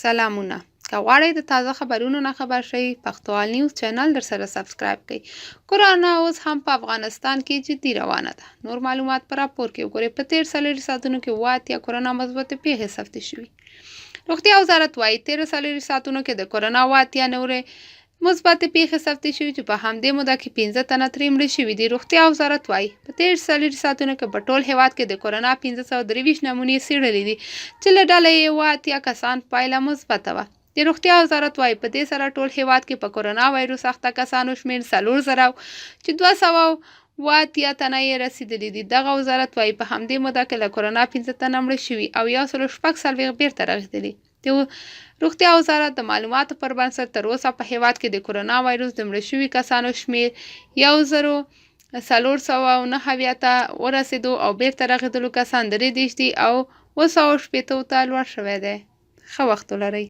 سلامونه. که غواړئ د تازه خبرونو نه خبر شئ، پښتوال نیوز چینل درسره سبسکرایب کړئ. کرونا اوس هم په افغانستان کې جدي روانه ده. نور معلومات په راپور کې وګورئ. په تېر 40 ساعتونو کې 80 کرونا مثبتې پیښې ثبت شوي. روغتیا وزارت وایي تېر 40 ساعتونو کې د کرونا 80 نورې مثبتې پیښې ثبت شوي چې په همدې موده کې 15 تنه ترې مړه شوي دي. روغتیا وزارت وایي په تېر 40 ساعتونو کې په ټول هېواد کې د کرونا 1523 نمونې څېړلې دي چې له ډلې یې 80 کسان پایله مثبته وه. د روغتیا وزارت وایي په دې سره ټول هېواد کې په کرونا وایرس اخته کسانو شمېر 4000 چې 280 تنه یې رسېدلي دي. دغه وزارت وایي په همدې موده کې له کرونا 15 تنه مړه شوي او 146 بېرته رغېدلي. د روغتیا وزارت د معلوماتو پر بنسټ تر اوسه په هېواد کې د کرونا وایرس د مړه شوي کسانو شمېر 1409 ته ورسېدو او بېرته رغېدلو کسان 33 دي او 260 ته لوړ شوی دی. ښه وخت ولرئ.